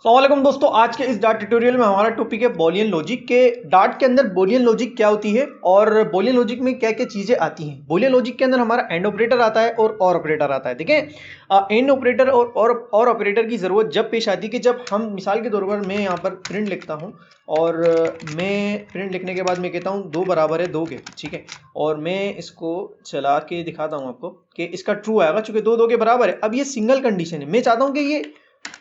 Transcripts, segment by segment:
अस्सलाम वालेकुम दोस्तों, आज के इस डार्ट ट्यूटोरियल में हमारा टॉपिक है बूलियन लॉजिक के। डार्ट के अंदर बूलियन लॉजिक क्या होती है और बूलियन लॉजिक में क्या क्या चीजें आती हैं। बूलियन लॉजिक के अंदर हमारा एंड ऑपरेटर आता है और ऑपरेटर आता है। देखें, एंड ऑपरेटर और ऑपरेटर की जरूरत जब पेश आती है कि जब हम मिसाल के तौर पर मैं यहाँ पर प्रिंट लिखता हूँ और मैं प्रिंट लिखने के बाद मैं कहता हूँ 2 बराबर है 2 के, ठीक है, और मैं इसको चला के दिखाता हूँ आपको कि इसका ट्रू आएगा चूंकि 2 के बराबर है। अब ये सिंगल कंडीशन है, मैं चाहता हूँ कि ये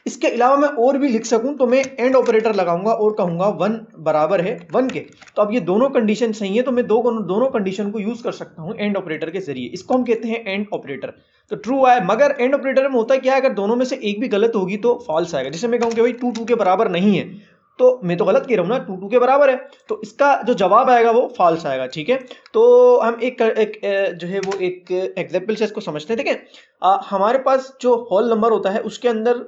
इसके अलावा मैं और भी लिख सकूं तो मैं एंड ऑपरेटर लगाऊंगा और कहूंगा 1 बराबर है 1 के। तो अब ये दोनों कंडीशन सही है तो मैं दोनों कंडीशन को यूज कर सकता हूं एंड ऑपरेटर के जरिए। इसको हम कहते हैं एंड ऑपरेटर। तो ट्रू आए, मगर एंड ऑपरेटर में होता क्या है, अगर दोनों में से एक भी गलत होगी तो फॉल्स आएगा। जैसे मैं कहूं कि भाई 2 के बराबर नहीं है, तो मैं तो गलत कह रहा हूं ना, 2 के बराबर है, तो इसका जो जवाब आएगा वो फॉल्स आएगा, ठीक है। तो हम एक जो है वो एक एग्जाम्पल से इसको समझते हैं। देखिए, हमारे पास जो होल नंबर होता है उसके अंदर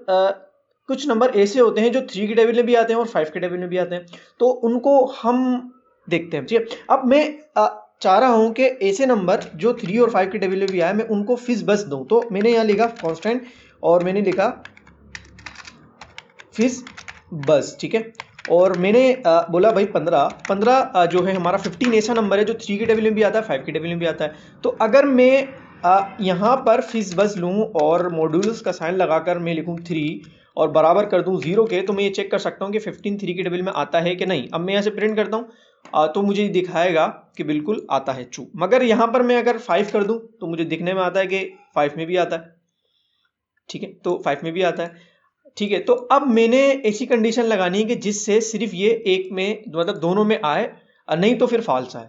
कुछ नंबर ऐसे होते हैं जो 3 की टेबल में भी आते हैं और 5 के टेबल में भी आते हैं, तो उनको हम देखते हैं, ठीक है। अब मैं चाह रहा हूं कि ऐसे नंबर जो 3 और 5 की टेबल में भी आए मैं उनको फिज बस दूं। तो मैंने यहाँ लिखा कांस्टेंट और मैंने लिखा फिज बस, ठीक है। और मैंने बोला भाई 15 जो है हमारा 15 ऐसा नंबर है जो 3 की टेबल में भी आता है 5 की टेबल में भी आता है। तो अगर मैं यहाँ पर फिज बस लूँ और मॉड्यूलस का साइन लगाकर मैं लिखूँ 3 और बराबर कर दूं 0 के, तो मैं ये चेक कर सकता हूँ कि 15 3 की टेबल में आता है कि नहीं। अब मैं यहाँ से प्रिंट करता हूँ तो मुझे दिखाएगा कि बिल्कुल आता है ट्रू। मगर यहाँ पर मैं अगर 5 कर दूं तो मुझे दिखने में आता है कि 5 में भी आता है, ठीक है, तो 5 में भी आता है, ठीक है। तो अब मैंने ऐसी कंडीशन लगानी है कि जिससे सिर्फ ये एक में मतलब दोनों में आए और नहीं तो फिर फॉल्स आए।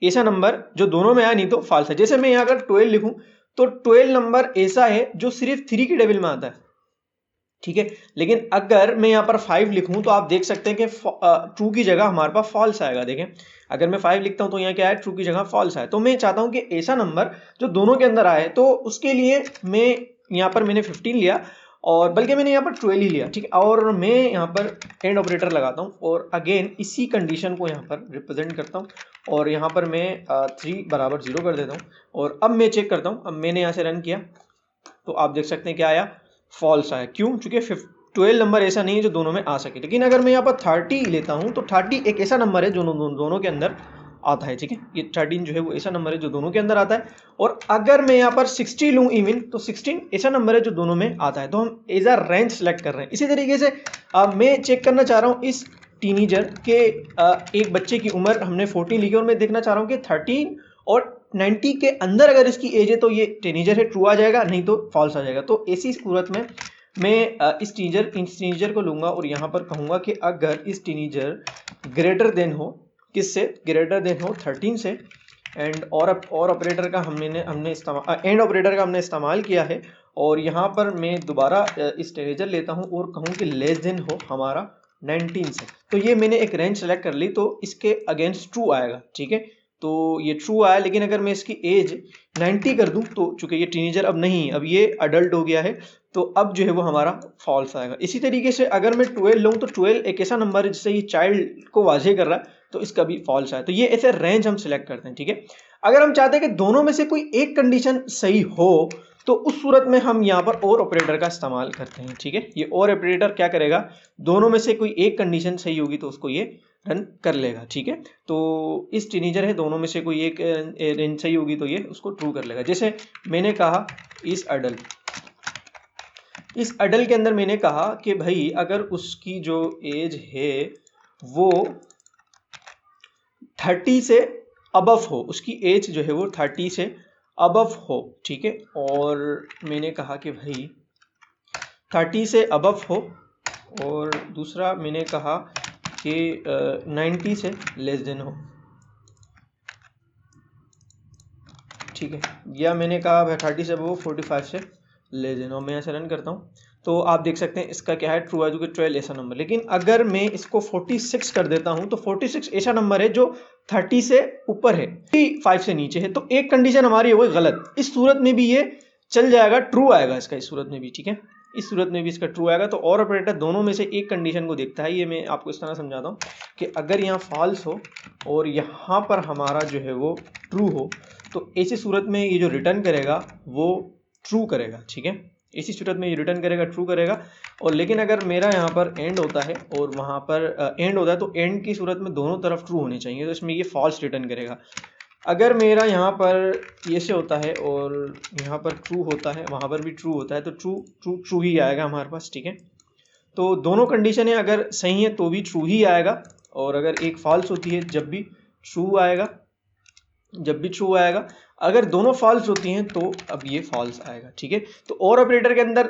ऐसा नंबर जो दोनों में आए नहीं तो फॉल्स है। जैसे मैं यहाँ अगर 12 लिखूं तो 12 नंबर ऐसा है जो सिर्फ 3 की टेबल में आता है, ठीक है। लेकिन अगर मैं यहाँ पर 5 लिखूं तो आप देख सकते हैं कि ट्रू की जगह हमारे पास फॉल्स आएगा। देखें, अगर मैं 5 लिखता हूं तो यहाँ क्या है, ट्रू की जगह फॉल्स आए। तो मैं चाहता हूं कि ऐसा नंबर जो दोनों के अंदर आए, तो उसके लिए मैं यहाँ पर मैंने 15 लिया और बल्कि मैंने यहाँ पर 12 ही लिया, ठीक है। और मैं यहाँ पर एंड ऑपरेटर लगाता हूँ और अगेन इसी कंडीशन को यहाँ पर रिप्रेजेंट करता हूँ और यहाँ पर मैं 3 बराबर 0 कर देता हूँ। और अब मैं चेक करता हूँ, अब मैंने यहाँ से रन किया तो आप देख सकते हैं क्या आया, फॉल्स आया। क्यों? चूंकि 12 नंबर ऐसा नहीं है जो दोनों में आ सके। लेकिन अगर मैं यहाँ पर 30 लेता हूँ तो 30 एक ऐसा नंबर है जो दोनों के अंदर आता है, ठीक है। ये 13 जो है वो ऐसा नंबर है जो दोनों के अंदर आता है। और अगर मैं यहाँ पर 60 लूँ इवन, तो 16 ऐसा नंबर है जो दोनों में आता है। तो हम एज अ रेंज सेलेक्ट कर रहे हैं। इसी तरीके से मैं चेक करना चाह रहा हूँ इस टीनेजर के एक बच्चे की उम्र हमने 14 लिखी और मैं देखना चाह रहा हूँ कि 13 और 90 के अंदर अगर इसकी एज है तो ये टीनेजर है, ट्रू आ जाएगा, नहीं तो फॉल्स आ जाएगा। तो ऐसी सूरत में मैं इस टीनेजर को लूंगा और यहाँ पर कहूँगा कि अगर इस टीनेजर ग्रेटर देन हो, किससे ग्रेटर देन हो 13 से, एंड और ऑपरेटर का हमने इस्तेमाल एंड ऑपरेटर का हमने इस्तेमाल किया है। और यहाँ पर मैं दोबारा इस टीनेजर लेता हूँ और कहूँ कि लेस देन हो हमारा 19 से। तो ये मैंने एक रेंज सेलेक्ट कर ली, तो इसके अगेंस्ट ट्रू आएगा, ठीक है। तो ये ट्रू आया। लेकिन अगर मैं इसकी एज 90 कर दूं तो चूंकि ये टीनेजर अब नहीं, अब ये अडल्ट हो गया है, तो अब जो है वो हमारा फॉल्स आएगा। इसी तरीके से अगर मैं 12 लूँ तो 12 एक ऐसा नंबर है जिससे ये चाइल्ड को वाज़ेह कर रहा है, तो इसका भी फॉल्स आए। तो ये ऐसे रेंज हम सिलेक्ट करते हैं, ठीक है। अगर हम चाहते हैं कि दोनों में से कोई एक कंडीशन सही हो तो उस सूरत में हम यहाँ पर और ऑपरेटर का इस्तेमाल करते हैं, ठीक है। ये और ऑपरेटर क्या करेगा, दोनों में से कोई एक कंडीशन सही होगी तो उसको ये रन कर लेगा, ठीक है। तो इस टीनेजर है, दोनों में से कोई एक रेंज सही होगी तो ये उसको ट्रू कर लेगा। जैसे मैंने कहा इस अडल के अंदर मैंने कहा कि भाई अगर उसकी जो एज है वो 30 से अबव हो, उसकी एज जो है वो 30 से अबव हो, ठीक है। और मैंने कहा कि भाई 30 से अबव हो, और दूसरा मैंने कहा कि 90 से लेस देन हो, ठीक है। या मैंने कहा 30 से अबव 45 से लेस देन हो। मैं ऐसे रन करता हूँ तो आप देख सकते हैं इसका क्या है, ट्रू है, जो कि 12 ऐसा नंबर। लेकिन अगर मैं इसको 46 कर देता हूं तो 46 ऐसा नंबर है जो 30 से ऊपर है, 5 से नीचे है, तो एक कंडीशन हमारी है वो गलत। इस सूरत में भी ये चल जाएगा, ट्रू आएगा इसका इस सूरत में भी, ठीक है। इस सूरत में भी इसका ट्रू आएगा। तो और ऑपरेटर दोनों में से एक कंडीशन को देखता है। ये मैं आपको इस तरह समझाता हूँ कि अगर यहाँ फॉल्स हो और यहाँ पर हमारा जो है वो ट्रू हो, तो ऐसी सूरत में ये जो रिटर्न करेगा वो ट्रू करेगा, ठीक है। इसी सूरत में ये रिटर्न करेगा, ट्रू करेगा। और लेकिन अगर मेरा यहाँ पर एंड होता है और वहाँ पर एंड होता है तो एंड की सूरत में दोनों तरफ ट्रू होने चाहिए, तो इसमें ये फॉल्स रिटर्न करेगा। अगर मेरा यहाँ पर ये से होता है और यहाँ पर ट्रू होता है, वहाँ पर भी ट्रू होता है, तो ट्रू ट्रू ट्रू ही आएगा हमारे पास, ठीक है। तो दोनों कंडीशन है, अगर सही है तो भी ट्रू ही आएगा, और अगर एक फॉल्स होती है जब भी ट्रू आएगा, जब भी ट्रू आएगा। अगर दोनों फॉल्स होती हैं तो अब ये फॉल्स आएगा, ठीक है। तो और ऑपरेटर के अंदर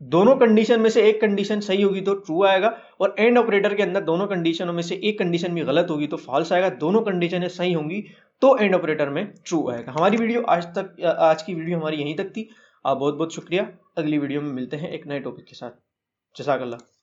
दोनों कंडीशन में से एक कंडीशन सही होगी तो ट्रू आएगा, और एंड ऑपरेटर के अंदर दोनों कंडीशनों में से एक कंडीशन भी गलत होगी तो फॉल्स आएगा। दोनों कंडीशनें सही होंगी तो एंड ऑपरेटर में ट्रू आएगा। हमारी वीडियो आज की वीडियो हमारी यहीं तक थी। आप बहुत बहुत शुक्रिया। अगली वीडियो में मिलते हैं एक नए टॉपिक के साथ। जज़ाकल्लाह।